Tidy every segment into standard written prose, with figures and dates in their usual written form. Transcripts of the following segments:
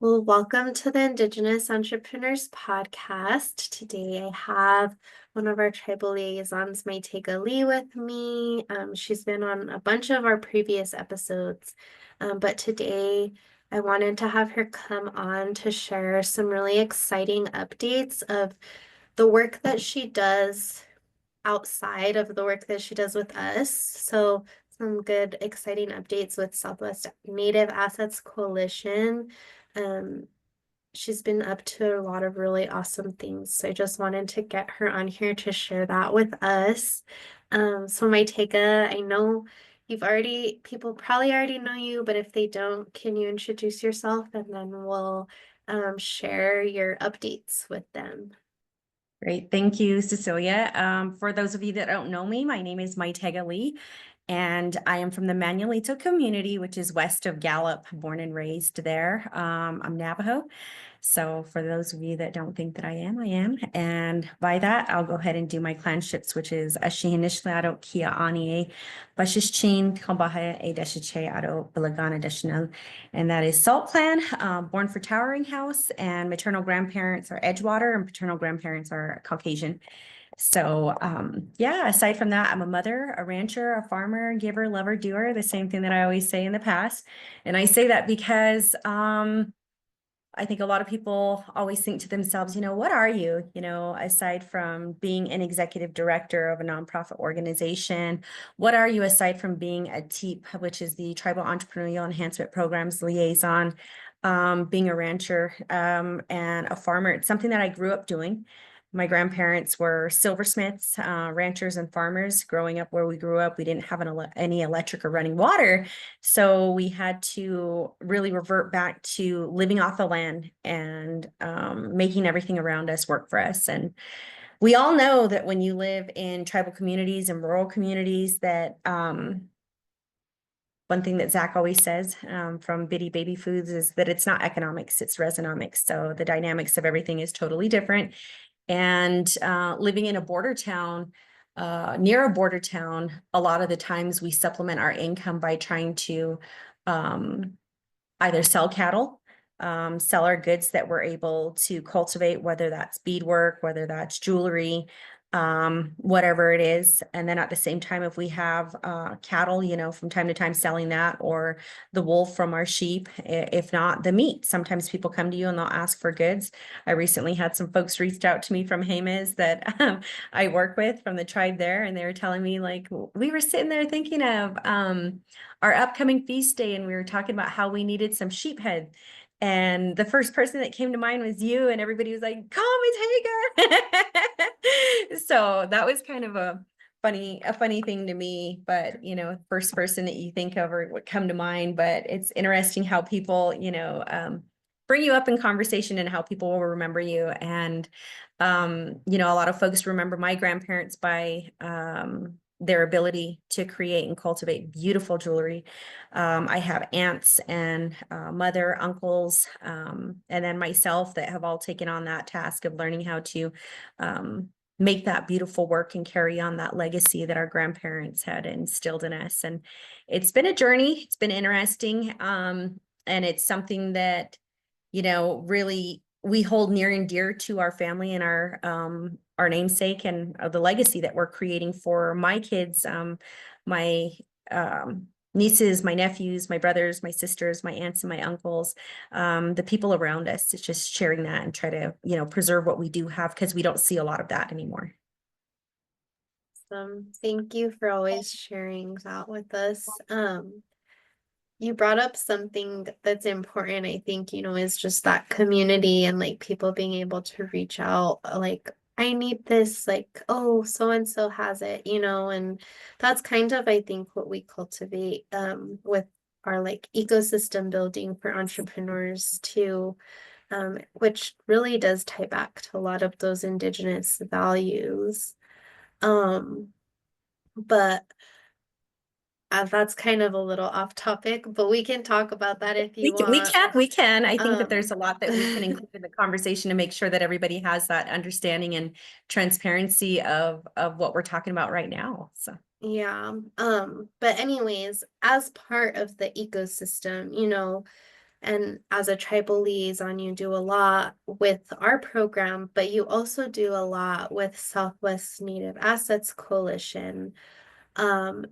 Well, welcome to the Indigenous Entrepreneurs Podcast. Today I have one of our tribal liaisons, Mytegia Lee, with me. She's been on a bunch of our previous episodes, but today I wanted to have her come on to share some really exciting updates of the work that she does outside of the work that she does with us. So some good, exciting updates with Southwest Native Assets Coalition. Um, she's been up to a lot of really awesome things. So I just wanted to get her on here to share that with us. So Mytegia, I know people probably already know you, but if they don't, can you introduce yourself and then we'll share your updates with them. Great. Thank you, Cecilia. For those of you that don't know me, my name is Mytegia Lee, and I am from the Manuelito community, which is west of Gallup, born and raised there. I'm Navajo. So for those of you that don't think that I am. And by that, I'll go ahead and do my clanships, which is Ashihinishlado Kia Anie, Bashishchin, Kambaha, Edeshiche, Ado, Bilagana Deshinal. And that is Salt Clan, born for Towering House, and maternal grandparents are Edgewater, and paternal grandparents are Caucasian. So yeah, aside from that, I'm a mother, a rancher, a farmer, giver, lover, doer, the same thing that I always say in the past. And I say that because I think a lot of people always think to themselves, what are you, aside from being an executive director of a nonprofit organization? What are you aside from being a TEEP, which is the Tribal Entrepreneurial Enhancement Programs Liaison, being a rancher and a farmer? It's something that I grew up doing. My grandparents were silversmiths, ranchers and farmers. Growing up where we grew up, we didn't have any electric or running water. So we had to really revert back to living off the land and making everything around us work for us. And we all know that when you live in tribal communities and rural communities that one thing that Zach always says from Biddy Baby Foods is that it's not economics, it's resonomics. So the dynamics of everything is totally different. And living in a border town, near a border town, a lot of the times we supplement our income by trying to either sell cattle, sell our goods that we're able to cultivate, whether that's beadwork, whether that's jewelry, whatever it is. And then at the same time, if we have cattle, from time to time selling that, or the wool from our sheep, if not the meat. Sometimes people come to you and they'll ask for goods. I recently had some folks reached out to me from Jemez that I work with from the tribe there, and they were telling me, like, we were sitting there thinking of our upcoming feast day, and we were talking about how we needed some sheep head. And the first person that came to mind was you, and everybody was like, call me Tiger. So that was kind of a funny thing to me, but first person that you think of or would come to mind. But it's interesting how people, bring you up in conversation and how people will remember you. And a lot of folks remember my grandparents by their ability to create and cultivate beautiful jewelry. I have aunts and mother, uncles, and then myself that have all taken on that task of learning how to make that beautiful work and carry on that legacy that our grandparents had instilled in us. And it's been a journey. It's been interesting. And it's something that, really we hold near and dear to our family and our namesake and the legacy that we're creating for my kids, my nieces, my nephews, my brothers, my sisters, my aunts and my uncles, the people around us. It's just sharing that and try to, preserve what we do have, because we don't see a lot of that anymore. Thank you for always sharing that with us. You brought up something that's important, I think, is just that community and like people being able to reach out, like, I need this, like, oh, so and so has it, and that's kind of, I think, what we cultivate with our like ecosystem building for entrepreneurs too, which really does tie back to a lot of those Indigenous values. But that's kind of a little off topic, but we can talk about that if you want. We can. I think that there's a lot that we can include in the conversation to make sure that everybody has that understanding and transparency of what we're talking about right now. So yeah. But anyways, as part of the ecosystem, And as a tribal liaison, you do a lot with our program, but you also do a lot with Southwest Native Assets Coalition. Um,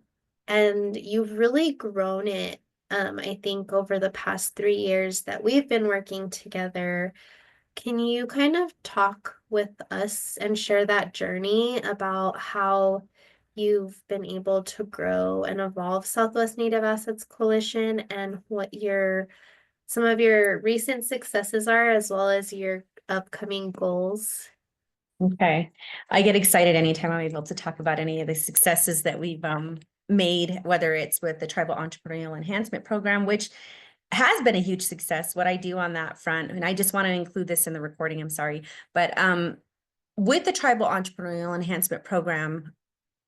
and you've really grown it, I think, over the past 3 years that we've been working together. Can you kind of talk with us and share that journey about how you've been able to grow and evolve Southwest Native Assets Coalition and what some of your recent successes are, as well as your upcoming goals? Okay. I get excited anytime I'm able to talk about any of the successes that we've made, whether it's with the Tribal Entrepreneurial Enhancement Program, which has been a huge success, what I do on that front. And I just want to include this in the recording, I'm sorry. But with the Tribal Entrepreneurial Enhancement Program,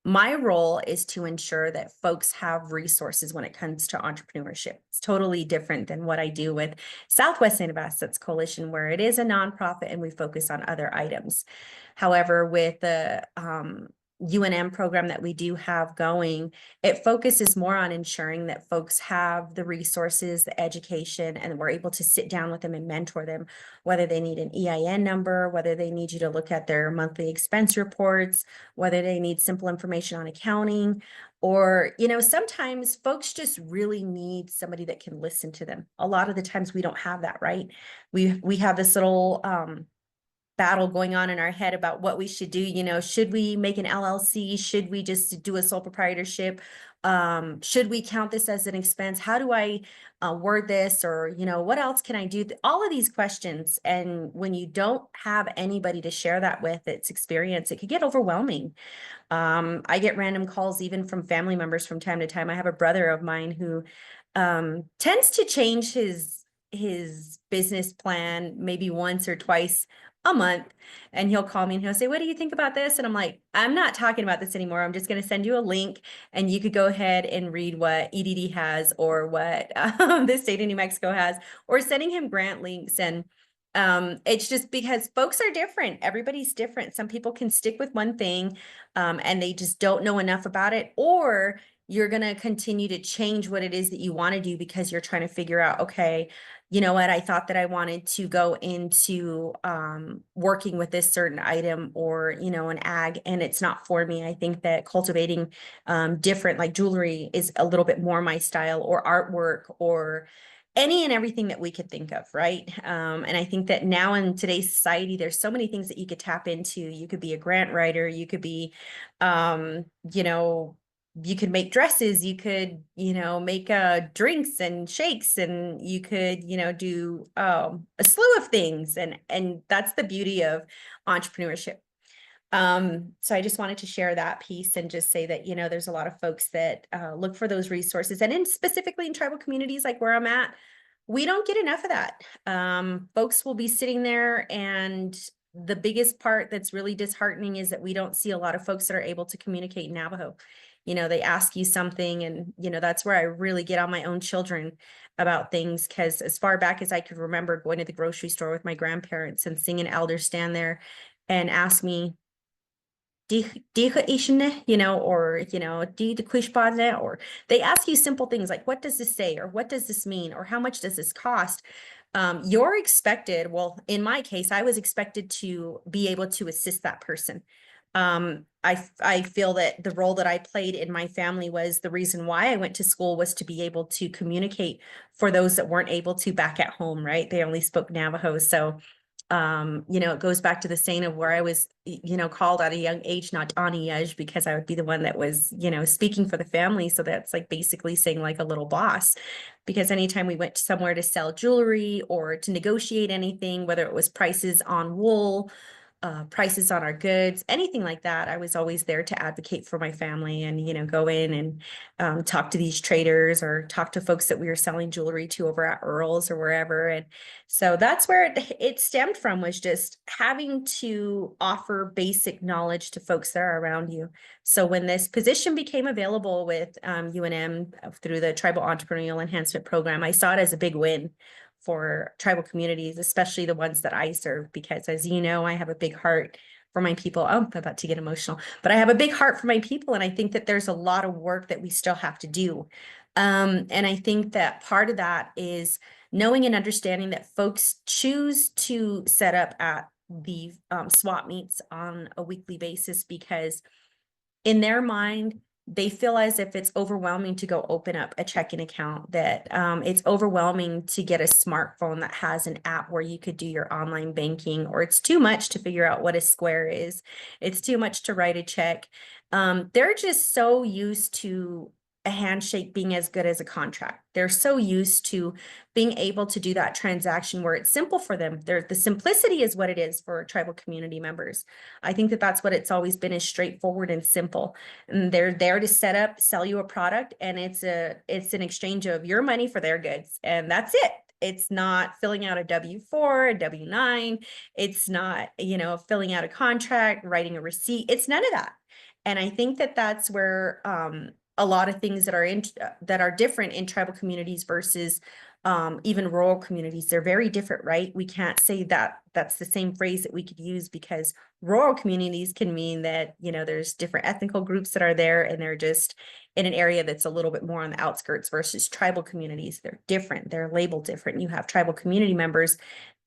my role is to ensure that folks have resources when it comes to entrepreneurship. It's totally different than what I do with Southwest Native Assets Coalition, where it is a nonprofit and we focus on other items. However, with the UNM program that we do have going, it focuses more on ensuring that folks have the resources, the education, and we're able to sit down with them and mentor them, whether they need an EIN number, whether they need you to look at their monthly expense reports, whether they need simple information on accounting, or, sometimes folks just really need somebody that can listen to them. A lot of the times we don't have that, right? We have this little battle going on in our head about what we should do. Should we make an LLC? Should we just do a sole proprietorship? Should we count this as an expense? How do I word this? Or, what else can I do? All of these questions. And when you don't have anybody to share that with, its experience, it could get overwhelming. I get random calls even from family members from time to time. I have a brother of mine who tends to change his business plan maybe once or twice a month, and he'll call me and he'll say, what do you think about this? And I'm like, I'm not talking about this anymore. I'm just going to send you a link and you could go ahead and read what EDD has or what the state of New Mexico has, or sending him grant links. And it's just because folks are different. Everybody's different. Some people can stick with one thing and they just don't know enough about it, or you're going to continue to change what it is that you want to do because you're trying to figure out, okay, you know what, I thought that I wanted to go into working with this certain item or, an ag, and it's not for me. I think that cultivating different, like jewelry, is a little bit more my style, or artwork, or any and everything that we could think of, right? And I think that now in today's society, there's so many things that you could tap into. You could be a grant writer, you could be, you could make dresses, you could, make drinks and shakes, and you could, do a slew of things. And that's the beauty of entrepreneurship. So I just wanted to share that piece and just say that, there's a lot of folks that look for those resources. And specifically in tribal communities like where I'm at, we don't get enough of that. Folks will be sitting there, and the biggest part that's really disheartening is that we don't see a lot of folks that are able to communicate in Navajo. They ask you something, and, that's where I really get on my own children about things, because as far back as I could remember going to the grocery store with my grandparents and seeing an elder stand there and ask me, or, or they ask you simple things like, what does this say? Or what does this mean? Or how much does this cost? You're expected, well, in my case, I was expected to be able to assist that person. I feel that the role that I played in my family was the reason why I went to school, was to be able to communicate for those that weren't able to back at home, right? They only spoke Navajo. So it goes back to the saying of where I was, called at a young age, not Aniyaj, because I would be the one that was, speaking for the family. So that's like basically saying like a little boss, because anytime we went somewhere to sell jewelry or to negotiate anything, whether it was prices on wool, prices on our goods, anything like that, I was always there to advocate for my family and, go in and talk to these traders or talk to folks that we were selling jewelry to over at Earl's or wherever. And so that's where it stemmed from, was just having to offer basic knowledge to folks that are around you. So when this position became available with UNM through the Tribal Entrepreneurial Enhancement Program, I saw it as a big win for tribal communities, especially the ones that I serve, because as you know, I have a big heart for my people. Oh, I'm about to get emotional, but I have a big heart for my people. And I think that there's a lot of work that we still have to do. And I think that part of that is knowing and understanding that folks choose to set up at the swap meets on a weekly basis because in their mind, they feel as if it's overwhelming to go open up a checking account, that it's overwhelming to get a smartphone that has an app where you could do your online banking, or it's too much to figure out what a square is. It's too much to write a check. They're just so used to a handshake being as good as a contract. They're so used to being able to do that transaction where it's simple for them. The simplicity is what it is for tribal community members. I think that that's what it's always been, is straightforward and simple. And they're there to set up, sell you a product, and it's an exchange of your money for their goods. And that's it. It's not filling out a W-4, a W-9. It's not, filling out a contract, writing a receipt. It's none of that. And I think that that's where a lot of things that are different in tribal communities versus even rural communities. They're very different, right? We can't say that that's the same phrase that we could use, because rural communities can mean that, there's different ethnical groups that are there and they're just in an area that's a little bit more on the outskirts, versus tribal communities. They're different. They're labeled different. You have tribal community members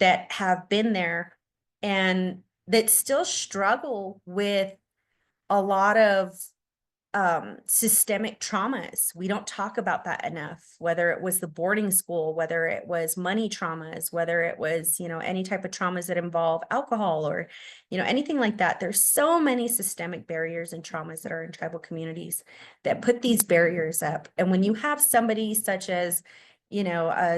that have been there and that still struggle with a lot of systemic traumas. We don't talk about that enough, whether it was the boarding school, whether it was money traumas, whether it was, any type of traumas that involve alcohol or, anything like that. There's so many systemic barriers and traumas that are in tribal communities that put these barriers up. And when you have somebody such as,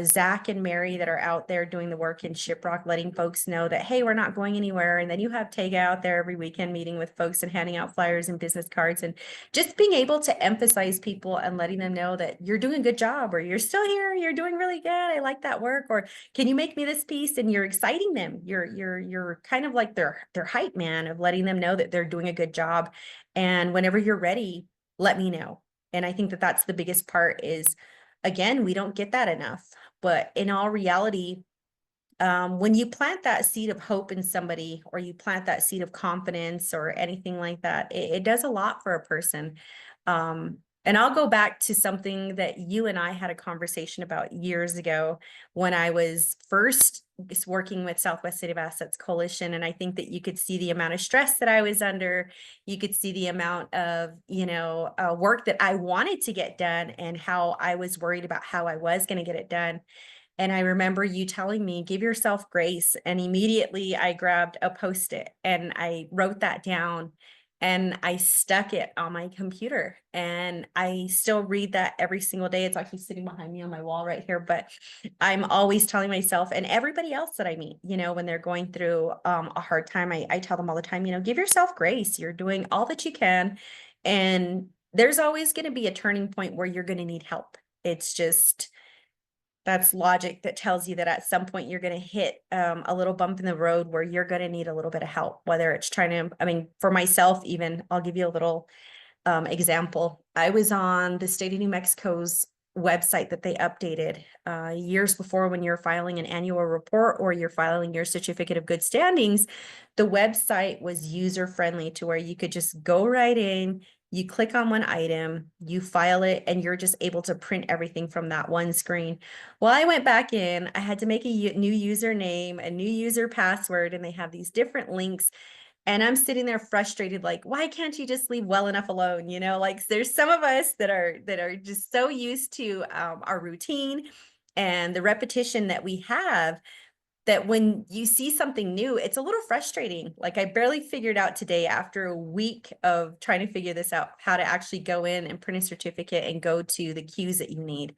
Zach and Mary that are out there doing the work in Shiprock, letting folks know that, hey, we're not going anywhere. And then you have Tega out there every weekend meeting with folks and handing out flyers and business cards, and just being able to emphasize people and letting them know that you're doing a good job, or you're still here, you're doing really good, I like that work, or can you make me this piece? And you're exciting them. You're kind of like their hype man, of letting them know that they're doing a good job. And whenever you're ready, let me know. And I think that that's the biggest part is, again, we don't get that enough. But in all reality, when you plant that seed of hope in somebody, or you plant that seed of confidence or anything like that, it does a lot for a person. And I'll go back to something that you and I had a conversation about years ago when I was first working with Southwest Native Assets Coalition. And I think that you could see the amount of stress that I was under. You could see the amount of, work that I wanted to get done, and how I was worried about how I was going to get it done. And I remember you telling me, give yourself grace. And immediately I grabbed a Post-it and I wrote that down and I stuck it on my computer. And I still read that every single day. It's actually sitting behind me on my wall right here. But I'm always telling myself and everybody else that I meet, when they're going through a hard time, I tell them all the time, give yourself grace. You're doing all that you can. And there's always going to be a turning point where you're going to need help. It's just, that's logic that tells you that at some point you're going to hit a little bump in the road where you're going to need a little bit of help, whether it's for myself, even, I'll give you a little example. I was on the state of New Mexico's website that they updated years before. When you're filing an annual report or you're filing your certificate of good standings, the website was user friendly to where you could just go right in, you click on one item, you file it, and you're just able to print everything from that one screen. Well, I went back in, I had to make a new username, a new user password, and they have these different links. And I'm sitting there frustrated, like, why can't you just leave well enough alone? Like, there's some of us that are just so used to our routine and the repetition that we have, that when you see something new, it's a little frustrating. Like, I barely figured out today, after a week of trying to figure this out, how to actually go in and print a certificate and go to the queues that you need.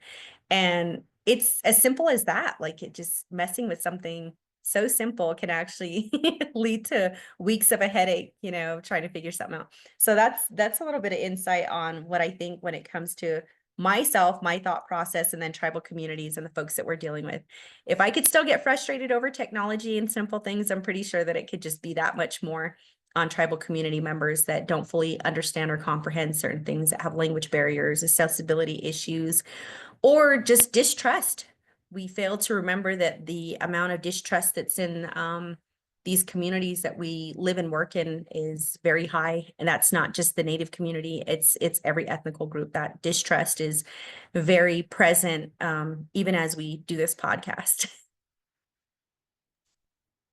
And it's as simple as that. Like, it just messing with something so simple can actually lead to weeks of a headache, trying to figure something out. So that's a little bit of insight on what I think when it comes to myself, my thought process, and then tribal communities and the folks that we're dealing with. If I could still get frustrated over technology and simple things, I'm pretty sure that it could just be that much more on tribal community members that don't fully understand or comprehend certain things, that have language barriers, accessibility issues, or just distrust. We fail to remember that the amount of distrust that's in these communities that we live and work in is very high. And that's not just the Native community, it's every ethnical group. That distrust is very present, even as we do this podcast.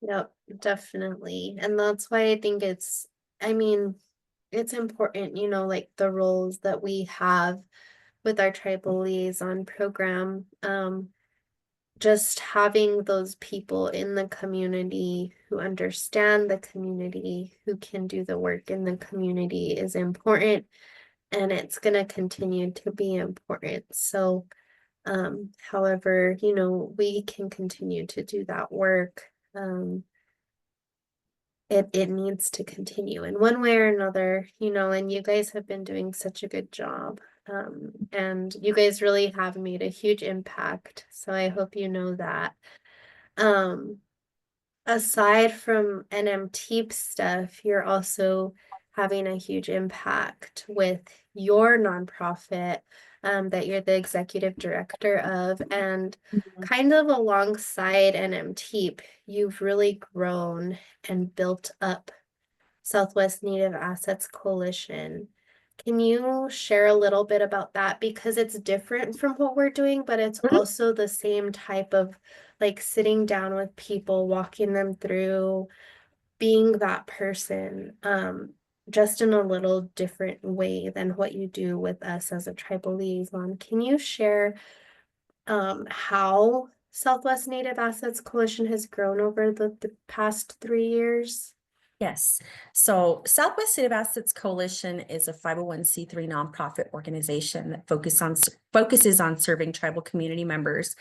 Yep, definitely. And that's why I think I mean, it's important, like the roles that we have with our tribal liaison program. Just having those people in the community who understand the community, who can do the work in the community is important, and it's going to continue to be important. So, however, we can continue to do that work. It needs to continue in one way or another, and you guys have been doing such a good job. And you guys really have made a huge impact. So I hope you know that. Um, Aside from NMTEEP stuff, you're also having a huge impact with your nonprofit, that you're the executive director of, and kind of alongside NMTEEP, you've really grown and built up Southwest Native Assets Coalition. Can you share a little bit about that? Because it's different from what we're doing, but it's Mhm. also the same type of like sitting down with people, walking them through being that person, just in a little different way than what you do with us as a tribal liaison. Can you share how Southwest Native Assets Coalition has grown over the past 3 years? Yes. So Southwest Native Assets Coalition is a 501c3 nonprofit organization that focuses on serving tribal community members,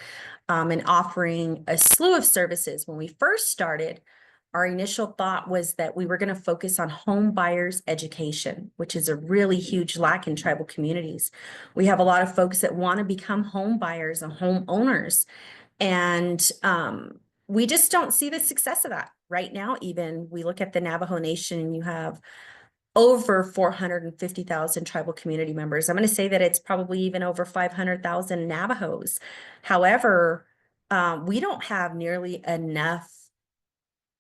and offering a slew of services. When we first started, our initial thought was that we were going to focus on home buyers education, which is a really huge lack in tribal communities. We have a lot of folks that want to become home buyers and home owners, and we just don't see the success of that right now. Even we look at the Navajo Nation, and you have over 450,000 tribal community members. I'm going to say that it's probably even over 500,000 Navajos. However, we don't have nearly enough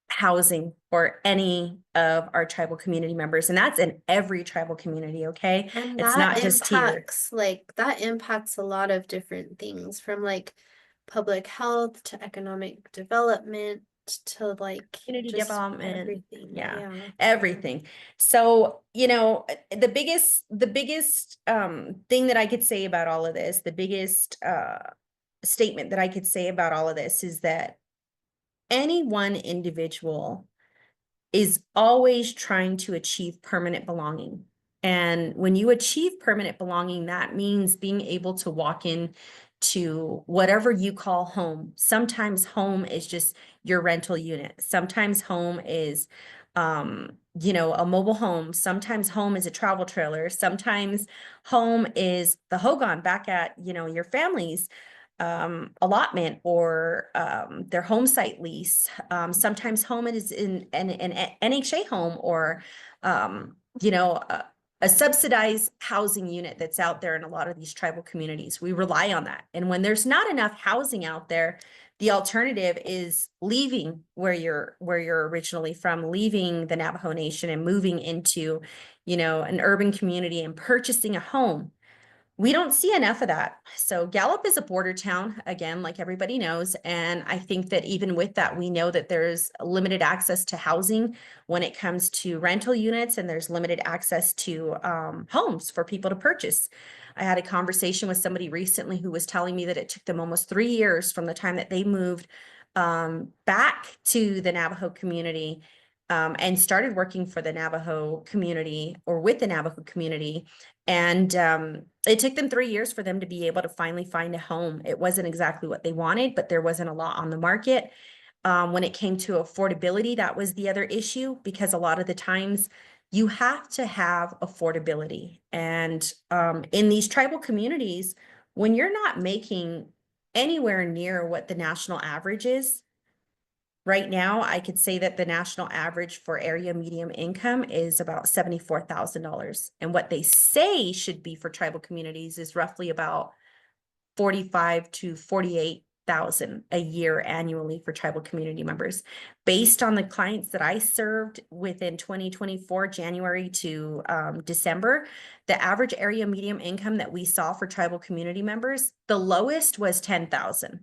housing for any of our tribal community members, and that's in every tribal community. Okay, And it's not just here. that impacts a lot of different things from like public health to economic development to like Community just development, everything. yeah, Yeah. everything. So, the biggest thing that I could say about all of this, the biggest statement that I could say about all of this is that any one individual is always trying to achieve permanent belonging. And when you achieve permanent belonging, that means being able to walk in to whatever you call home. Sometimes home is just your rental unit. Sometimes home is, a mobile home. Sometimes home is a travel trailer. Sometimes home is the hogan back at, your family's allotment, or their home site lease. Sometimes home is in an NHA home, or a subsidized housing unit that's out there in a lot of these tribal communities. We rely on that. And when there's not enough housing out there, the alternative is leaving where you're originally from, leaving the Navajo Nation and moving into, an urban community and purchasing a home. We don't see enough of that. So Gallup is a border town, again, like everybody knows. And I think that even with that, we know that there's limited access to housing when it comes to rental units, and there's limited access to homes for people to purchase. I had a conversation with somebody recently who was telling me that it took them almost 3 years from the time that they moved back to the Navajo community, and started working for the Navajo community, or with the Navajo community. And it took them 3 years for them to be able to finally find a home. It wasn't exactly what they wanted, but there wasn't a lot on the market. When it came to affordability, that was the other issue, because a lot of the times you have to have affordability. And in these tribal communities, when you're not making anywhere near what the national average is, right now, I could say that the national average for area medium income is about $74,000. And what they say should be for tribal communities is roughly about 45 to $30,000 a year annually for tribal community members. Based on the clients that I served within 2024, January to December, the average area median income that we saw for tribal community members, the lowest was 10,000.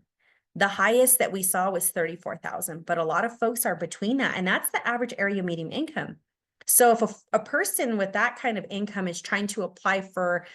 The highest that we saw was 34,000, but a lot of folks are between that, and that's the average area median income. So if a person with that kind of income is trying to apply for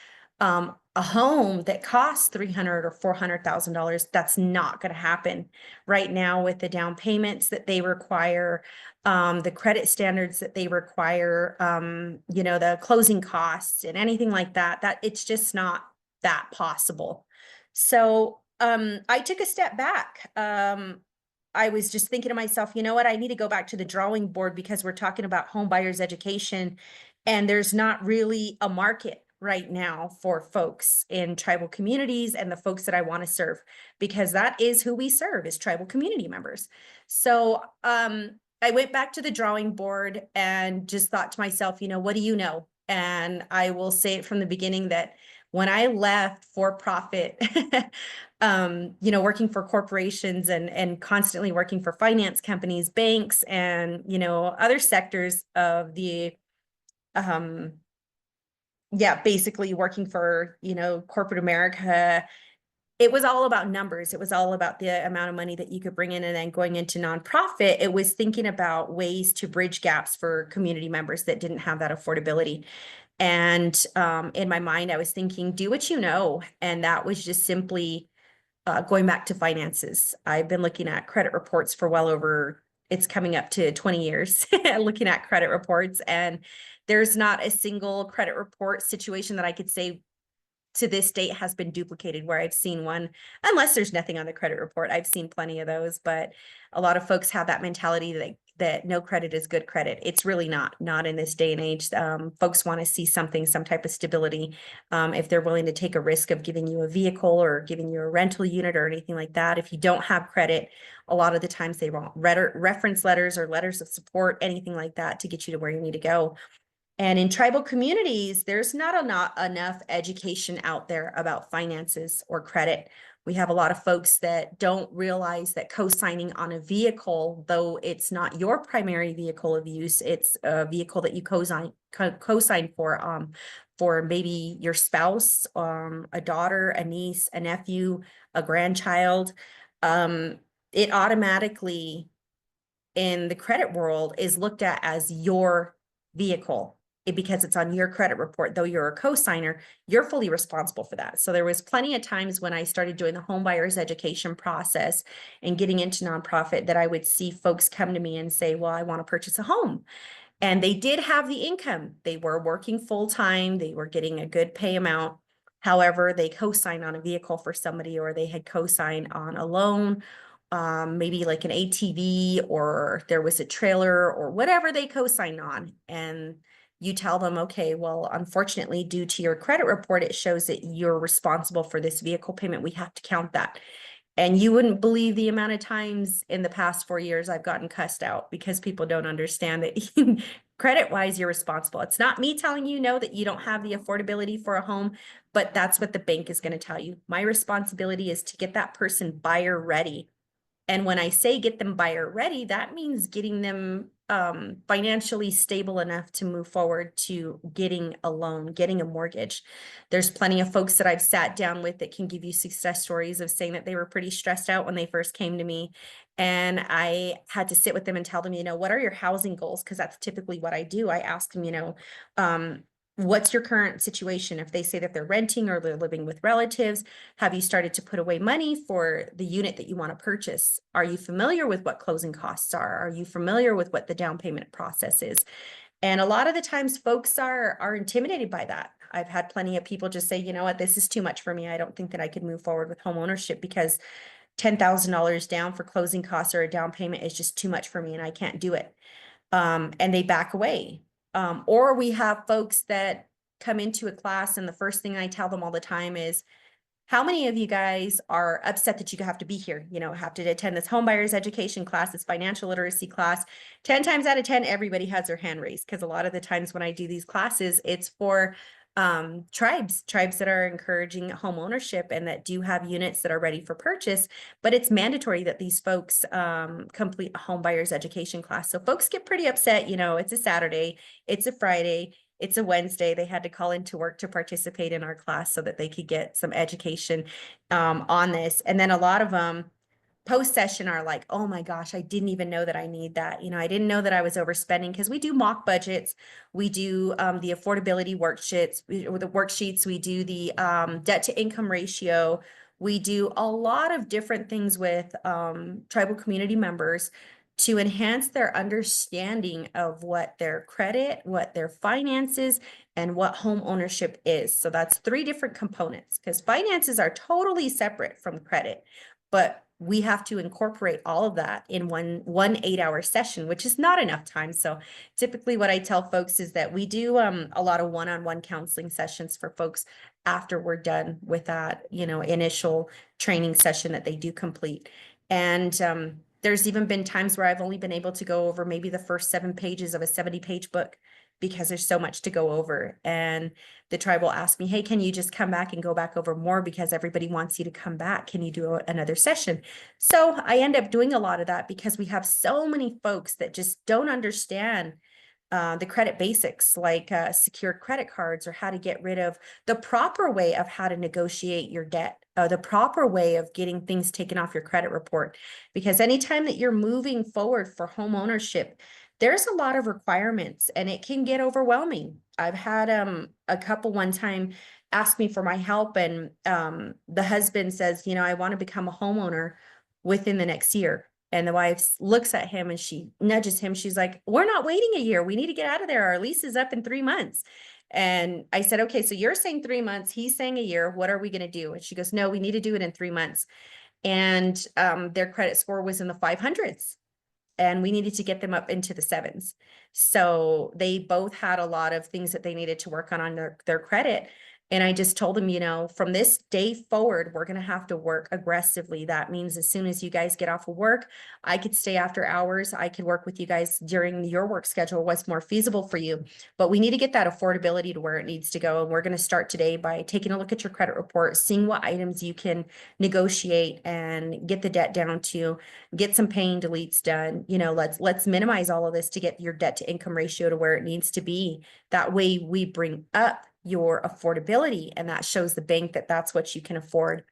a home that costs $300,000 or $400,000, that's not going to happen right now with the down payments that they require, the credit standards that they require, the closing costs and anything like that. That it's just not that possible. So I took a step back. I was just thinking to myself, you know what, I need to go back to the drawing board because we're talking about home buyers education, and there's not really a market right now for folks in tribal communities and the folks that I want to serve, because that is who we serve, is tribal community members. So I went back to the drawing board and just thought to myself, what do you know? And I will say it from the beginning that when I left for profit, working for corporations and constantly working for finance companies, banks, and, other sectors of the, basically working for, corporate America, it was all about numbers. It was all about the amount of money that you could bring in. And then going into nonprofit, it was thinking about ways to bridge gaps for community members that didn't have that affordability. And in my mind, I was thinking, do what you know. And that was just simply going back to finances. I've been looking at credit reports for well over, it's coming up to 20 years, looking at credit reports. And there's not a single credit report situation that I could say to this date has been duplicated where I've seen one, unless there's nothing on the credit report. I've seen plenty of those, but a lot of folks have that mentality that no credit is good credit. It's really not in this day and age. Folks want to see some type of stability. If they're willing to take a risk of giving you a vehicle or giving you a rental unit or anything like that, if you don't have credit, a lot of the times they want reference letters or letters of support, anything like that to get you to where you need to go. And in tribal communities, there's not enough education out there about finances or credit. We have a lot of folks that don't realize that co-signing on a vehicle, though it's not your primary vehicle of use, it's a vehicle that you co-sign for maybe your spouse, a daughter, a niece, a nephew, a grandchild. It automatically in the credit world is looked at as your vehicle. Because it's on your credit report, though you're a co-signer, you're fully responsible for that. So there was plenty of times when I started doing the home buyers education process and getting into nonprofit that I would see folks come to me and say, well, I want to purchase a home. And they did have the income. They were working full-time. They were getting a good pay amount. However, they co-signed on a vehicle for somebody, or they had co-signed on a loan, maybe like an ATV, or there was a trailer or whatever they co-signed on. And you tell them, okay, well, unfortunately, due to your credit report, it shows that you're responsible for this vehicle payment. We have to count that. And you wouldn't believe the amount of times in the past 4 years I've gotten cussed out because people don't understand that credit-wise, you're responsible. It's not me telling you no, that you don't have the affordability for a home, but that's what the bank is going to tell you. My responsibility is to get that person buyer ready. And when I say get them buyer ready, that means getting them financially stable enough to move forward to getting a loan, getting a mortgage. There's plenty of folks that I've sat down with that can give you success stories of saying that they were pretty stressed out when they first came to me. And I had to sit with them and tell them, what are your housing goals? Because that's typically what I do. I ask them, what's your current situation? If they say that they're renting or they're living with relatives, have you started to put away money for the unit that you want to purchase? Are you familiar with what closing costs are? Are you familiar with what the down payment process is? And a lot of the times folks are intimidated by that. I've had plenty of people just say, you know what, this is too much for me. I don't think that I could move forward with home ownership because $10,000 down for closing costs or a down payment is just too much for me and I can't do it. And they back away. Or we have folks that come into a class and the first thing I tell them all the time is, how many of you guys are upset that you have to be here, have to attend this home buyers education class, this financial literacy class? 10 times out of 10, everybody has their hand raised, because a lot of the times when I do these classes, it's for tribes that are encouraging home ownership and that do have units that are ready for purchase, but it's mandatory that these folks complete a home buyers education class. So folks get pretty upset, it's a Saturday, it's a Friday, it's a Wednesday. They had to call into work to participate in our class so that they could get some education on this. And then a lot of them post session are like, oh my gosh, I didn't even know that I need that. I didn't know that I was overspending, because we do mock budgets. We do the affordability worksheets. We do the debt to income ratio. We do a lot of different things with tribal community members to enhance their understanding of what their credit, what their finances, and what home ownership is. So that's 3 different components, because finances are totally separate from credit, but we have to incorporate all of that in one 8-hour session, which is not enough time. So typically what I tell folks is that we do a lot of one-on-one counseling sessions for folks after we're done with that, initial training session that they do complete. And there's even been times where I've only been able to go over maybe the first 7 pages of a 70-page book, because there's so much to go over. And the tribe will ask me, hey, can you just come back and go back over more, because everybody wants you to come back? Can you do another session? So I end up doing a lot of that, because we have so many folks that just don't understand the credit basics, like secured credit cards, or how to get rid of the proper way of how to negotiate your debt, the proper way of getting things taken off your credit report. Because anytime that you're moving forward for home ownership, there's a lot of requirements and it can get overwhelming. I've had a couple one time ask me for my help, and the husband says, I want to become a homeowner within the next year. And the wife looks at him and she nudges him. She's like, we're not waiting a year. We need to get out of there. Our lease is up in 3 months. And I said, okay, so you're saying 3 months, he's saying a year. What are we going to do? And she goes, no, we need to do it in 3 months. And their credit score was in the 500s. And we needed to get them up into the 7s. So they both had a lot of things that they needed to work on their credit. And I just told them, from this day forward, we're going to have to work aggressively. That means as soon as you guys get off of work, I could stay after hours. I could work with you guys during your work schedule, what's more feasible for you. But we need to get that affordability to where it needs to go. And we're going to start today by taking a look at your credit report, seeing what items you can negotiate and get the debt down to, get some paying deletes done. Let's minimize all of this to get your debt to income ratio to where it needs to be. That way we bring up your affordability, and that shows the bank that that's what you can afford.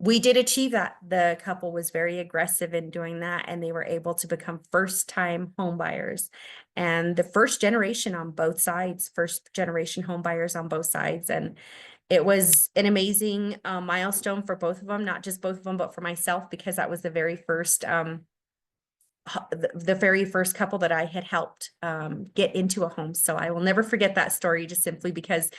We did achieve that. The couple was very aggressive in doing that, and they were able to become first-time home buyers, and the first generation on both sides, first-generation home buyers on both sides. And it was an amazing milestone for both of them, not just both of them, but for myself, because that was the very first couple that I had helped get into a home. So I will never forget that story, just simply because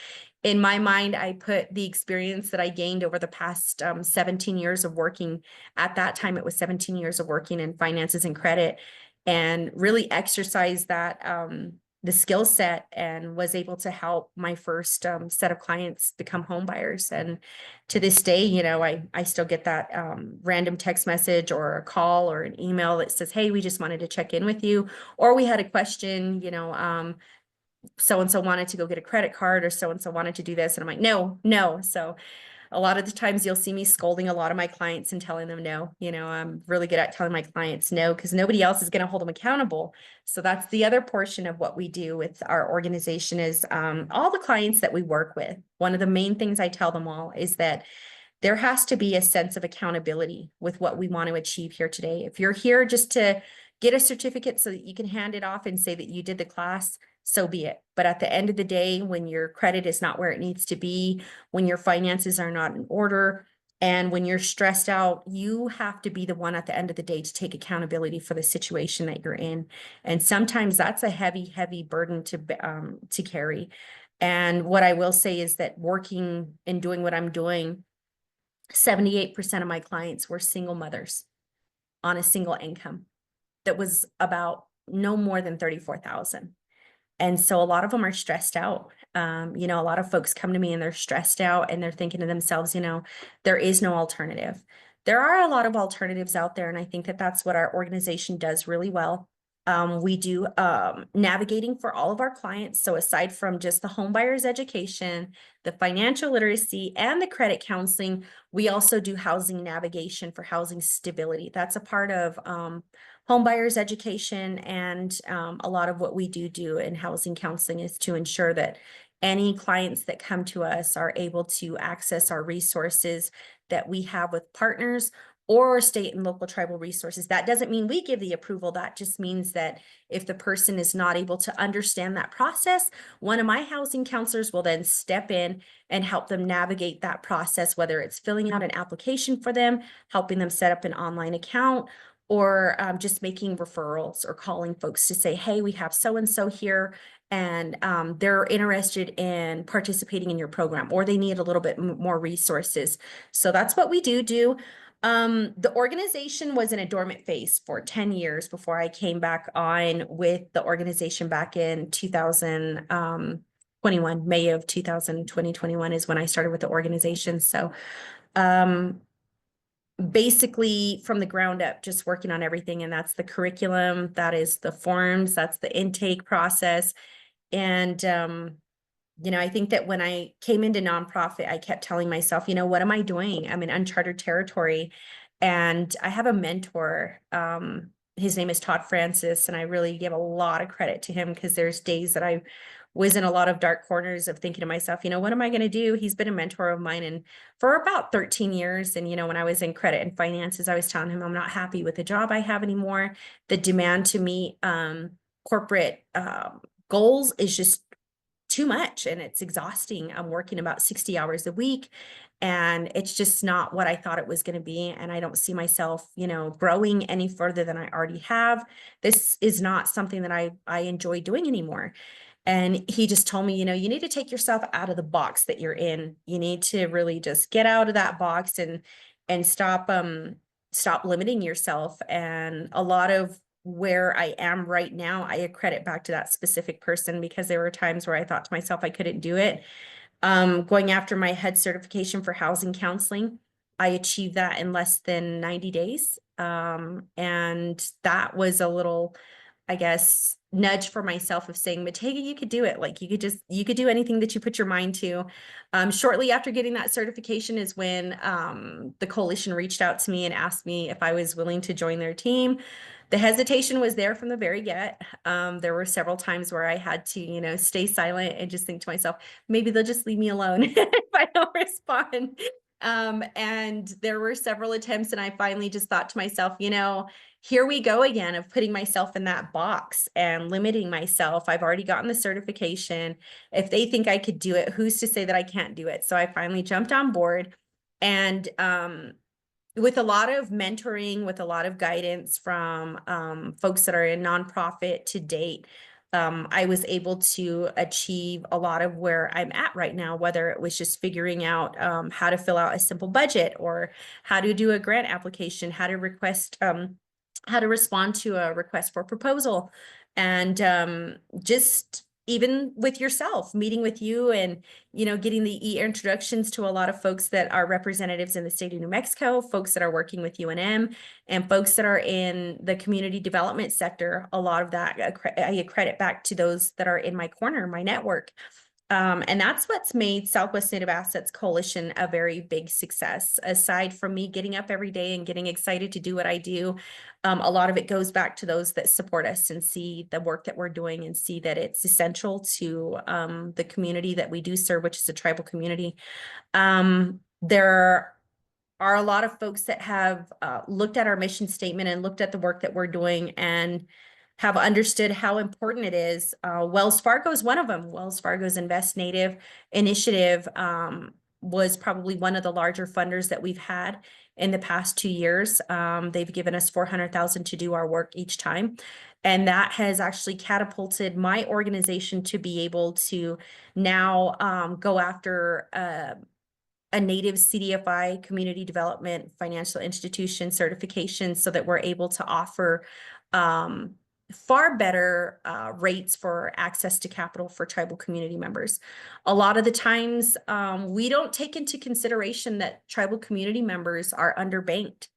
in my mind, I put the experience that I gained over the past 17 years of working. At that time, it was 17 years of working in finances and credit, and really exercised that the skill set, and was able to help my first set of clients become home buyers. And to this day, I still get that random text message or a call or an email that says, hey, we just wanted to check in with you, or we had a question, so-and-so wanted to go get a credit card, or so-and-so wanted to do this. And I'm like, no. So a lot of the times you'll see me scolding a lot of my clients and telling them no. I'm really good at telling my clients no, because nobody else is going to hold them accountable. So that's the other portion of what we do with our organization is all the clients that we work with. One of the main things I tell them all is that there has to be a sense of accountability with what we want to achieve here today. If you're here just to get a certificate so that you can hand it off and say that you did the class, so be it. But at the end of the day, when your credit is not where it needs to be, when your finances are not in order, and when you're stressed out, you have to be the one at the end of the day to take accountability for the situation that you're in. And sometimes that's a heavy, heavy burden to carry. And what I will say is that working and doing what I'm doing, 78% of my clients were single mothers on a single income that was about no more than 34,000. And so a lot of them are stressed out. A lot of folks come to me and they're stressed out and they're thinking to themselves, there is no alternative. There are a lot of alternatives out there. And I think that that's what our organization does really well. We do navigating for all of our clients. So aside from just the home buyer's education, the financial literacy, and the credit counseling, we also do housing navigation for housing stability. That's a part of home buyer's education, and a lot of what we do in housing counseling is to ensure that any clients that come to us are able to access our resources that we have with partners or state and local tribal resources. That doesn't mean we give the approval. That just means that if the person is not able to understand that process, one of my housing counselors will then step in and help them navigate that process, whether it's filling out an application for them, helping them set up an online account, or just making referrals or calling folks to say, hey, we have so-and-so here, and they're interested in participating in your program, or they need a little bit more resources. So that's what we do. The organization was in a dormant phase for 10 years before I came back on with the organization back in 2021. May of 2021 is when I started with the organization. So basically from the ground up, just working on everything. And that's the curriculum, that is the forms, that's the intake process. And I think that when I came into nonprofit, I kept telling myself, what am I doing? I'm in uncharted territory. And I have a mentor. His name is Todd Francis, and I really give a lot of credit to him because there's days that I was in a lot of dark corners of thinking to myself, what am I going to do? He's been a mentor of mine and for about 13 years. And, when I was in credit and finances, I was telling him I'm not happy with the job I have anymore. The demand to meet corporate goals is just too much and it's exhausting. I'm working about 60 hours a week and it's just not what I thought it was going to be. And I don't see myself, growing any further than I already have. This is not something that I enjoy doing anymore. And he just told me, you need to take yourself out of the box that you're in. You need to really just get out of that box and stop limiting yourself. And a lot of where I am right now, I accredit back to that specific person because there were times where I thought to myself I couldn't do it. Going after my HUD certification for housing counseling, I achieved that in less than 90 days. And that was a little, I guess, nudge for myself of saying, Mytegia, you could do it. Like you could do anything that you put your mind to. Shortly after getting that certification is when the coalition reached out to me and asked me if I was willing to join their team. The hesitation was there from the very get. There were several times where I had to, stay silent and just think to myself, maybe they'll just leave me alone if I don't respond. And there were several attempts and I finally just thought to myself, here we go again of putting myself in that box and limiting myself. I've already gotten the certification. If they think I could do it, who's to say that I can't do it? So I finally jumped on board and, with a lot of mentoring, with a lot of guidance from folks that are in nonprofit to date, I was able to achieve a lot of where I'm at right now, whether it was just figuring out how to fill out a simple budget or how to do a grant application, how to how to respond to a request for proposal, and just even with yourself, meeting with you and, getting the introductions to a lot of folks that are representatives in the state of New Mexico, folks that are working with UNM, and folks that are in the community development sector. A lot of that I accredit back to those that are in my corner, my network. And that's what's made Southwest Native Assets Coalition a very big success. Aside from me getting up every day and getting excited to do what I do, a lot of it goes back to those that support us and see the work that we're doing and see that it's essential to the community that we do serve, which is a tribal community. There are a lot of folks that have looked at our mission statement and looked at the work that we're doing and have understood how important it is. Wells Fargo is one of them. Wells Fargo's Invest Native initiative was probably one of the larger funders that we've had in the past 2 years. They've given us $400,000 to do our work each time. And that has actually catapulted my organization to be able to now go after a Native CDFI community development financial institution certification so that we're able to offer far better rates for access to capital for tribal community members. A lot of the times we don't take into consideration that tribal community members are underbanked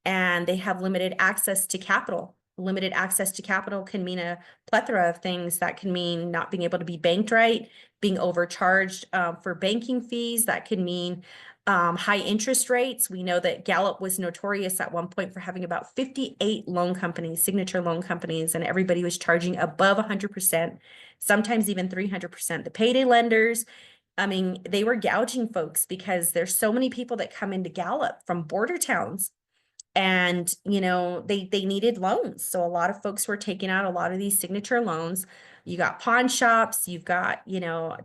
and they have limited access to capital. limited access to capital can mean a plethora of things. That can mean not being able to be banked right, being overcharged for banking fees. That can mean high interest rates. We know that Gallup was notorious at one point for having about 58 loan companies, signature loan companies, and everybody was charging above 100%, sometimes even 300%. The payday lenders, I mean, they were gouging folks because there's so many people that come into Gallup from border towns, and they needed loans. So a lot of folks were taking out a lot of these signature loans. You got pawn shops, you've got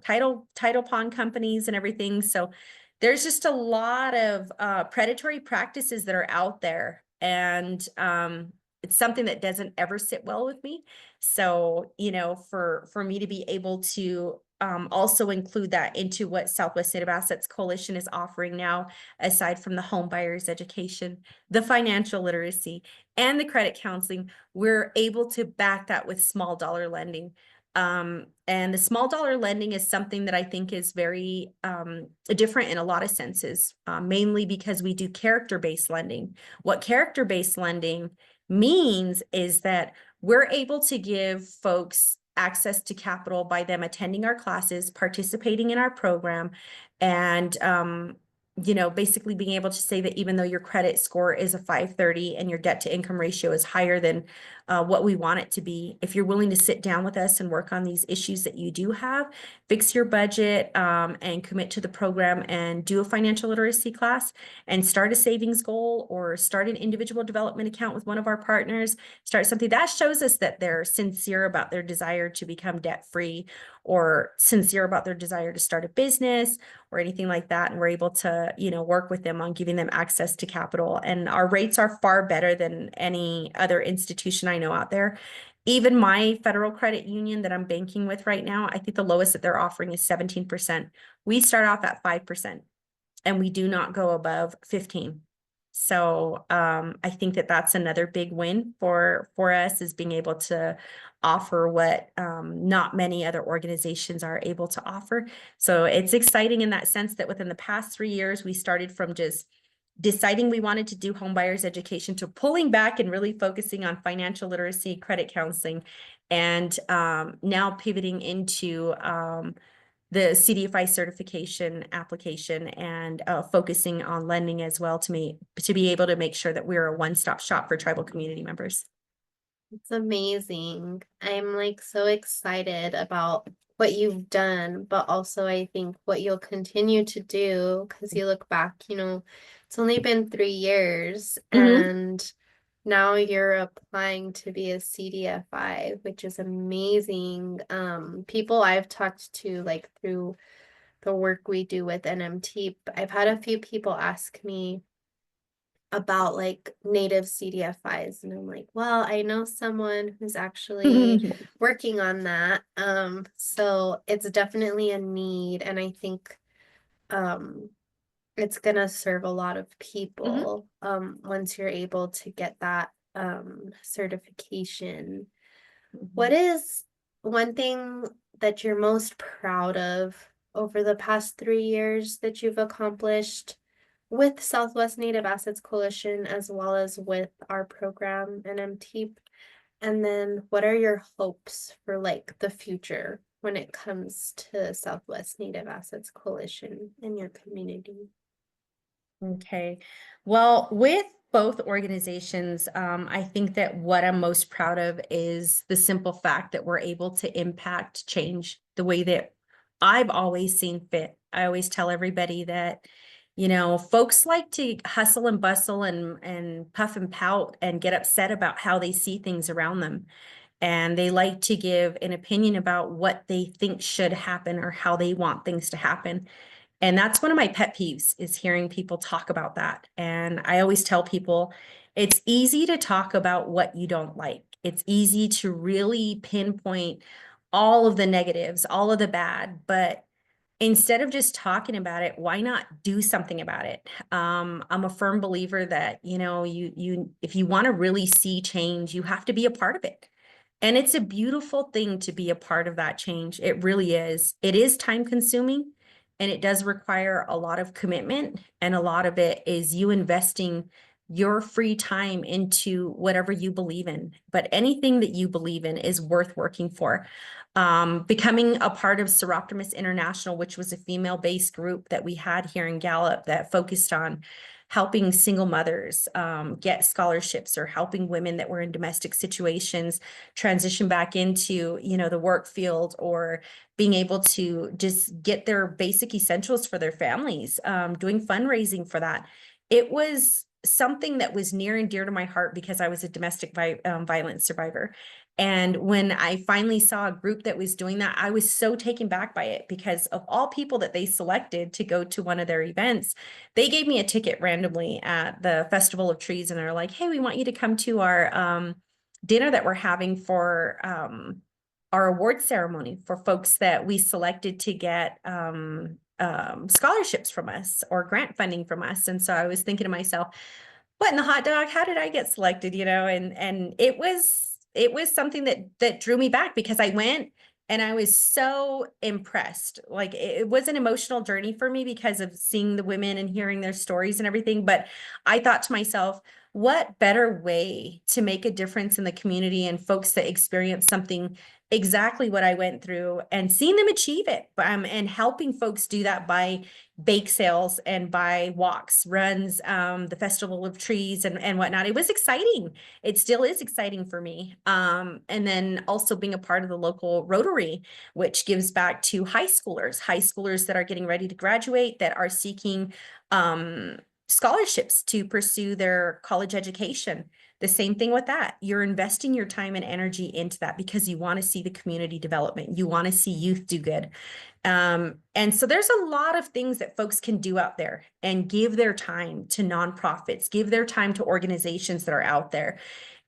title pawn companies and everything. So there's just a lot of predatory practices that are out there, and it's something that doesn't ever sit well with me. So for me to be able to also include that into what Southwest Native Assets Coalition is offering now, aside from the home buyers education, the financial literacy, and the credit counseling, we're able to back that with small dollar lending. And the small dollar lending is something that I think is very different in a lot of senses, mainly because we do character-based lending. What character-based lending means is that we're able to give folks access to capital by them attending our classes, participating in our program, and basically being able to say that even though your credit score is a 530 and your debt to income ratio is higher than what we want it to be, if you're willing to sit down with us and work on these issues that you do have, fix your budget, and commit to the program and do a financial literacy class and start a savings goal or start an individual development account with one of our partners, start something that shows us that they're sincere about their desire to become debt free, or sincere about their desire to start a business or anything like that. And we're able to, work with them on giving them access to capital. And our rates are far better than any other institution I know out there. Even my federal credit union that I'm banking with right now, I think the lowest that they're offering is 17%. We start off at 5%, and we do not go above 15. So I think that that's another big win for us, is being able to offer what not many other organizations are able to offer. So it's exciting in that sense that within the past 3 years, we started from just deciding we wanted to do home buyers education to pulling back and really focusing on financial literacy, credit counseling, and now pivoting into the CDFI certification application, and focusing on lending as well to be able to make sure that we're a one-stop shop for tribal community members. It's amazing. I'm like so excited about what you've done, but also I think what you'll continue to do, because you look back, it's only been 3 years, Mm-hmm. and now you're applying to be a CDFI, which is amazing. People I've talked to, like through the work we do with NMTEEP, I've had a few people ask me about like native CDFIs, and I'm like, well, I know someone who's actually working on that. So it's definitely a need, and I think it's gonna serve a lot of Mm-hmm. people once you're able to get that certification. What is one thing that you're most proud of over the past 3 years that you've accomplished with Southwest Native Assets Coalition, as well as with our program NMTEEP? And then what are your hopes for like the future when it comes to Southwest Native Assets Coalition in your community? Okay. Well, with both organizations, I think that what I'm most proud of is the simple fact that we're able to impact change the way that I've always seen fit. I always tell everybody that, folks like to hustle and bustle and puff and pout and get upset about how they see things around them. And they like to give an opinion about what they think should happen or how they want things to happen. And that's one of my pet peeves, is hearing people talk about that. And I always tell people, it's easy to talk about what you don't like. It's easy to really pinpoint all of the negatives, all of the bad, but instead of just talking about it, why not do something about it? I'm a firm believer that, if you want to really see change, you have to be a part of it. And it's a beautiful thing to be a part of that change. It really is. It is time consuming, and it does require a lot of commitment, and a lot of it is you investing your free time into whatever you believe in. But anything that you believe in is worth working for. Becoming a part of Seroptimus International, which was a female-based group that we had here in Gallup that focused on helping single mothers get scholarships, or helping women that were in domestic situations transition back into, the work field, or being able to just get their basic essentials for their families, doing fundraising for that. It was something that was near and dear to my heart because I was a domestic violence survivor. And when I finally saw a group that was doing that, I was so taken back by it, because of all people that they selected to go to one of their events, they gave me a ticket randomly at the Festival of Trees, and they're like, hey, we want you to come to our dinner that we're having for our award ceremony for folks that we selected to get scholarships from us or grant funding from us. And so I was thinking to myself, what in the hot dog, how did I get selected? And it was something that drew me back, because I went and I was so impressed. Like, it was an emotional journey for me because of seeing the women and hearing their stories and everything. But I thought to myself, what better way to make a difference in the community and folks that experience something exactly what I went through, and seeing them achieve it, and helping folks do that by bake sales and by walks, runs, the Festival of Trees and whatnot. It was exciting. It still is exciting for me. And then also being a part of the local Rotary, which gives back to high schoolers that are getting ready to graduate, that are seeking scholarships to pursue their college education. The same thing with that. You're investing your time and energy into that because you want to see the community development. You want to see youth do good. And so there's a lot of things that folks can do out there, and give their time to nonprofits, give their time to organizations that are out there,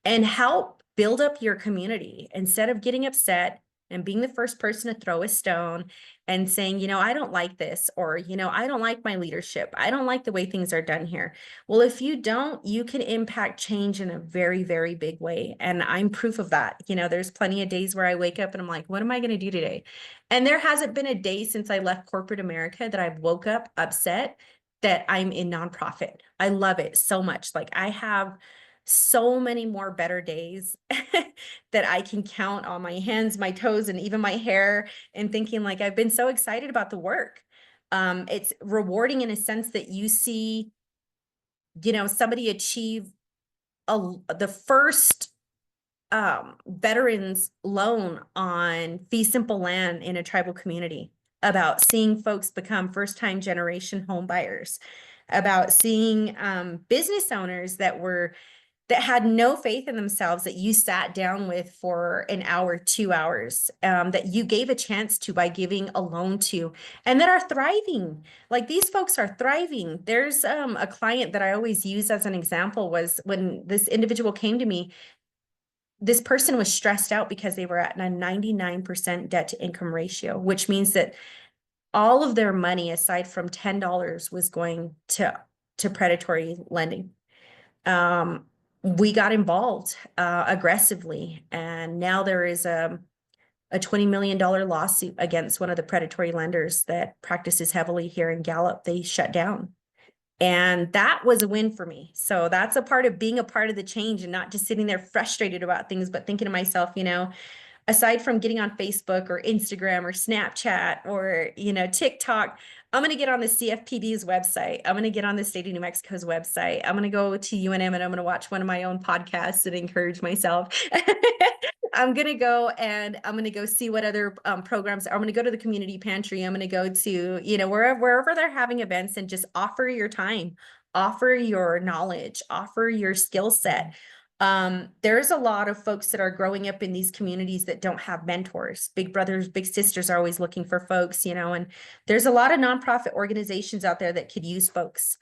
and help build up your community instead of getting upset and being the first person to throw a stone and saying, I don't like this, or, I don't like my leadership. I don't like the way things are done here. Well, if you don't, you can impact change in a very, very big way. And I'm proof of that. There's plenty of days where I wake up and I'm like, what am I going to do today? And there hasn't been a day since I left corporate America that I've woke up upset that I'm in nonprofit. I love it so much. Like, I have so many more better days that I can count on my hands, my toes, and even my hair, and thinking like, I've been so excited about the work. It's rewarding in a sense that you see, somebody achieve the first veterans loan on fee simple land in a tribal community, about seeing folks become first-time generation home buyers, about seeing business owners that had no faith in themselves, that you sat down with for an hour, 2 hours, that you gave a chance to by giving a loan to, and that are thriving. Like, these folks are thriving. There's a client that I always use as an example, was when this individual came to me. This person was stressed out because they were at a 99% debt to income ratio, which means that all of their money, aside from $10, was going to predatory lending. We got involved aggressively, and now there is a $20 million lawsuit against one of the predatory lenders that practices heavily here in Gallup. They shut down. And that was a win for me. So that's a part of being a part of the change, and not just sitting there frustrated about things, but thinking to myself, aside from getting on Facebook or Instagram or Snapchat or, TikTok, I'm going to get on the CFPB's website. I'm going to get on the state of New Mexico's website. I'm going to go to UNM and I'm going to watch one of my own podcasts and encourage myself. I'm going to go and I'm going to go see what other programs. I'm going to go to the community pantry. I'm going to go to, wherever they're having events, and just offer your time, offer your knowledge, offer your skill set. There's a lot of folks that are growing up in these communities that don't have mentors. Big brothers, big sisters are always looking for folks, and there's a lot of nonprofit organizations out there that could use folks.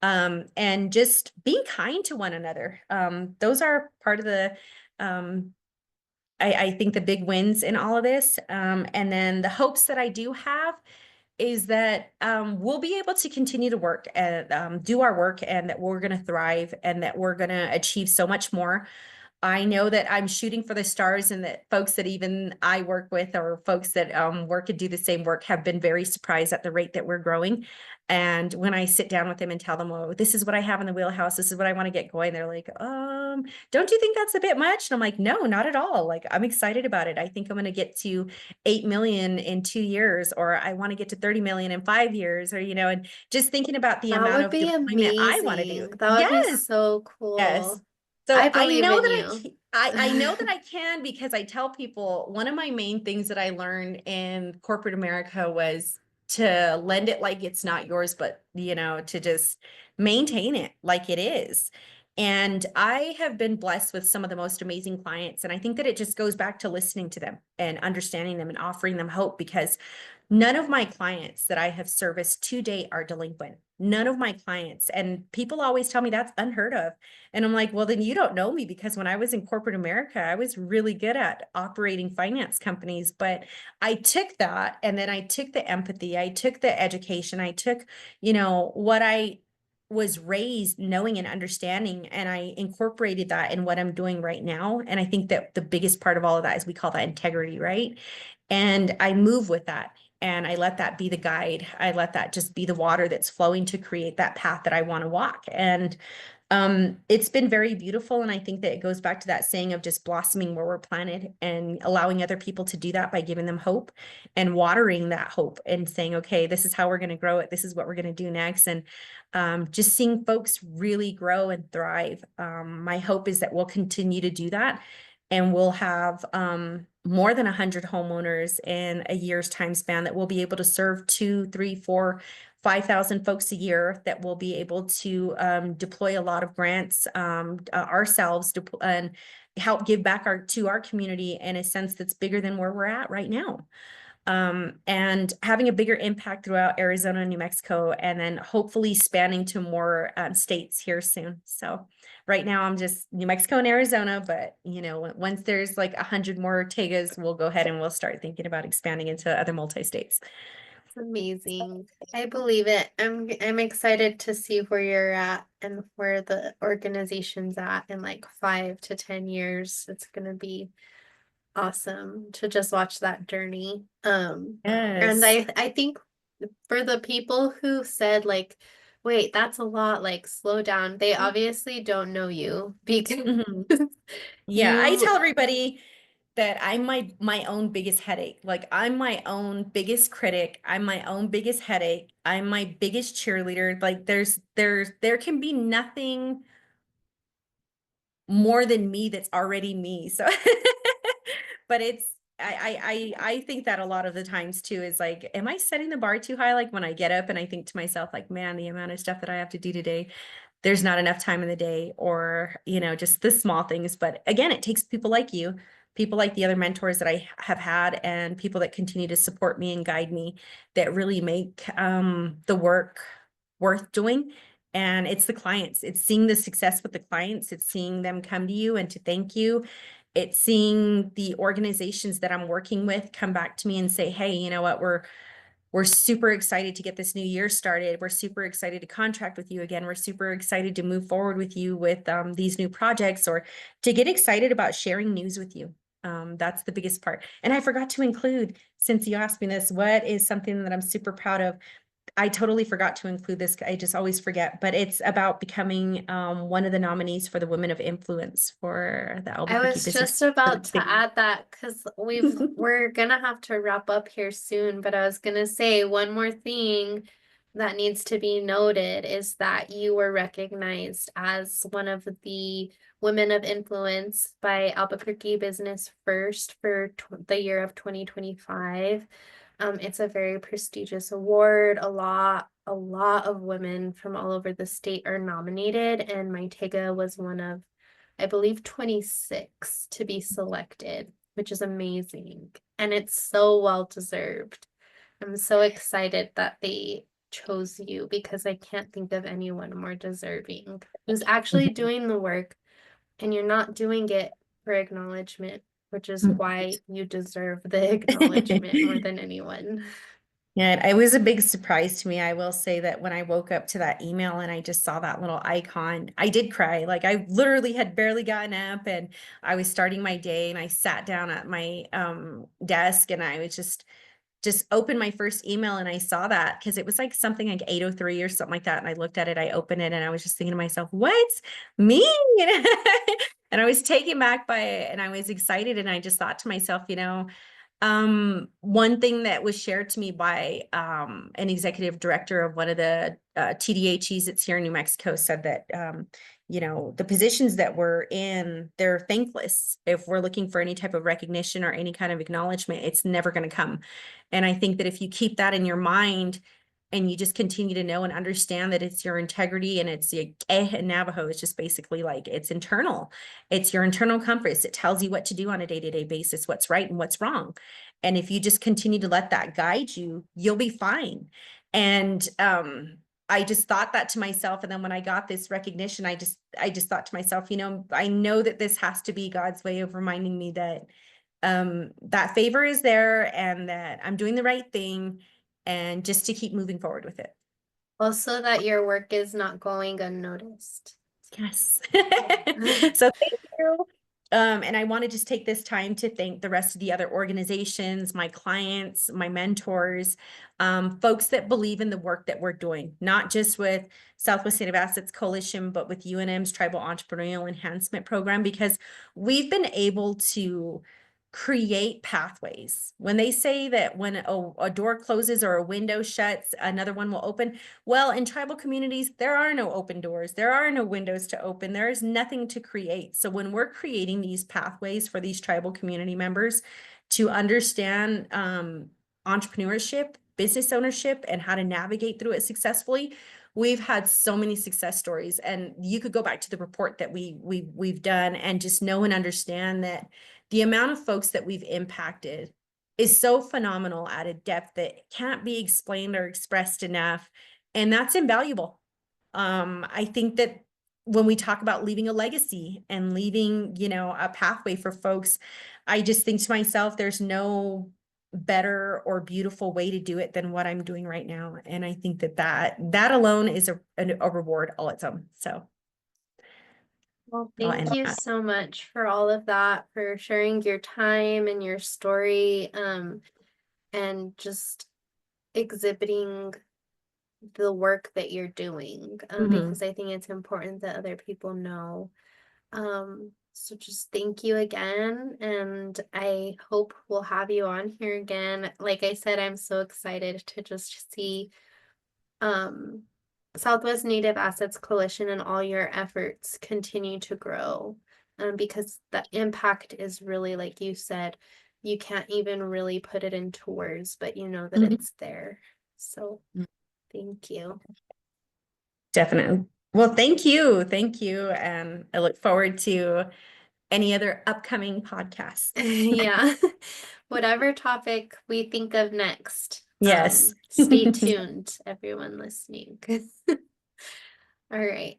And just being kind to one another. Those are part of the, I think, the big wins in all of this. And then the hopes that I do have is that we'll be able to continue to work and do our work, and that we're going to thrive, and that we're going to achieve so much more. I know that I'm shooting for the stars, and that folks that even I work with, or folks that work and do the same work, have been very surprised at the rate that we're growing. And when I sit down with them and tell them, oh, this is what I have in the wheelhouse, this is what I want to get going, they're like, don't you think that's a bit much? And I'm like, no, not at all. Like, I'm excited about it. I think I'm going to get to 8 million in 2 years, or I want to get to 30 million in 5 years, or, and just thinking about the That amount would of be deployment I want to do. amazing. That would be Yes. so Yes. cool. I So I believe know in that you. I know that I can, because I tell people one of my main things that I learned in corporate America was to lend it like it's not yours, but to just maintain it like it is. And I have been blessed with some of the most amazing clients. And I think that it just goes back to listening to them and understanding them and offering them hope, because none of my clients that I have serviced to date are delinquent. None of my clients. And people always tell me that's unheard of. And I'm like, well, then you don't know me, because when I was in corporate America, I was really good at operating finance companies. But I took that, and then I took the empathy, I took the education, I took, what I was raised knowing and understanding, and I incorporated that in what I'm doing right now. And I think that the biggest part of all of that is we call that integrity, right? And I move with that. And I let that be the guide. I let that just be the water that's flowing to create that path that I want to walk. And it's been very beautiful. And I think that it goes back to that saying of just blossoming where we're planted, and allowing other people to do that by giving them hope and watering that hope and saying, okay, this is how we're going to grow it. This is what we're going to do next. And just seeing folks really grow and thrive. My hope is that we'll continue to do that, and we'll have more than 100 homeowners in a year's time span that will be able to serve 2, 3, 4, 5,000 folks a year, that will be able to deploy a lot of grants ourselves, and help give back to our community in a sense that's bigger than where we're at right now. And having a bigger impact throughout Arizona and New Mexico, and then hopefully spanning to more states here soon. So right now I'm just New Mexico and Arizona, but once there's like 100 more Tegas, we'll go ahead and we'll start thinking about expanding into other multi-states. It's amazing. I believe it. I'm excited to see where you're at and where the organization's at in like 5 to 10 years. It's gonna be awesome to just watch that journey. And Yes. I think for the people who said like, wait, that's a lot, like slow down, they obviously don't know you because Mhm. Yeah, I you tell everybody that I'm my own biggest headache. Like, I'm my own biggest critic. I'm my own biggest headache. I'm my biggest cheerleader. Like, there can be nothing more than me that's already me. So but I think that a lot of the times too is like, am I setting the bar too high? Like, when I get up and I think to myself, like, man, the amount of stuff that I have to do today, there's not enough time in the day, or just the small things. But again, it takes people like you, people like the other mentors that I have had, and people that continue to support me and guide me, that really make the work worth doing. And it's the clients, it's seeing the success with the clients, it's seeing them come to you and to thank you. It's seeing the organizations that I'm working with come back to me and say, hey, you know what, we're super excited to get this new year started. We're super excited to contract with you again. We're super excited to move forward with you with these new projects, or to get excited about sharing news with you. That's the biggest part. And I forgot to include, since you asked me this, what is something that I'm super proud of? I totally forgot to include this. I just always forget, but it's about becoming one of the nominees for the Women of Influence for the I Albuquerque was Business. just about to add that because we're gonna have to wrap up here soon, but I was gonna say one more thing that needs to be noted is that you were recognized as one of the women of influence by Albuquerque Business First for the year of 2025. It's a very prestigious award. A lot of women from all over the state are nominated, and Mytegia was one of, I believe, 26 to be selected, which is amazing. And it's so well deserved. I'm so excited that they chose you because I can't think of anyone more deserving who's actually doing the work, and you're not doing it for acknowledgement, which is why you deserve the acknowledgement more than anyone. Yeah, it was a big surprise to me. I will say that when I woke up to that email and I just saw that little icon, I did cry. Like, I literally had barely gotten up, and I was starting my day, and I sat down at my desk, and I was just just opened my first email and I saw that because it was like something like 8:03 or something like that. And I looked at it, I opened it, and I was just thinking to myself, what? Me? And I was taken back by it, and I was excited. And I just thought to myself, one thing that was shared to me by an executive director of one of the TDHEs that's here in New Mexico said that the positions that we're in, they're thankless. If we're looking for any type of recognition or any kind of acknowledgement, it's never going to come. And I think that if you keep that in your mind and you just continue to know and understand that it's your integrity, and it's the in Navajo, it's just basically like it's internal. It's your internal compass. It tells you what to do on a day-to-day basis, what's right and what's wrong. And if you just continue to let that guide you, you'll be fine. And I just thought that to myself. And then when I got this recognition, I just thought to myself, I know that this has to be God's way of reminding me that that favor is there and that I'm doing the right thing, and just to keep moving forward with it. Also, that your work is not going unnoticed. Yes. So thank you. And I want to just take this time to thank the rest of the other organizations, my clients, my mentors, folks that believe in the work that we're doing, not just with Southwest Native Assets Coalition, but with UNM's Tribal Entrepreneurial Enhancement Program, because we've been able to create pathways. When they say that when a door closes or a window shuts, another one will open. Well, in tribal communities, there are no open doors. There are no windows to open. There is nothing to create. So when we're creating these pathways for these tribal community members to understand entrepreneurship, business ownership, and how to navigate through it successfully, we've had so many success stories. And you could go back to the report that we've done and just know and understand that the amount of folks that we've impacted is so phenomenal at a depth that can't be explained or expressed enough. And that's invaluable. I think that when we talk about leaving a legacy and leaving, a pathway for folks, I just think to myself, there's no better or beautiful way to do it than what I'm doing right now. And I think that alone is a reward all its own. So Well, I'll end thank on you that. so much for all of that, for sharing your time and your story, and just exhibiting the work that you're doing, Mhm. because I think it's important that other people know. So just thank you again, and I hope we'll have you on here again. Like I said, I'm so excited to just see um Southwest Native Assets Coalition and all your efforts continue to grow. Because the impact is really, like you said, you can't even really put it into words, but you know that Mhm. it's there. So thank you. Definitely. Well, thank you. Thank you. And I look forward to any other upcoming podcasts. Yeah. Whatever topic we think of next. Yes. Stay tuned, everyone listening. All right.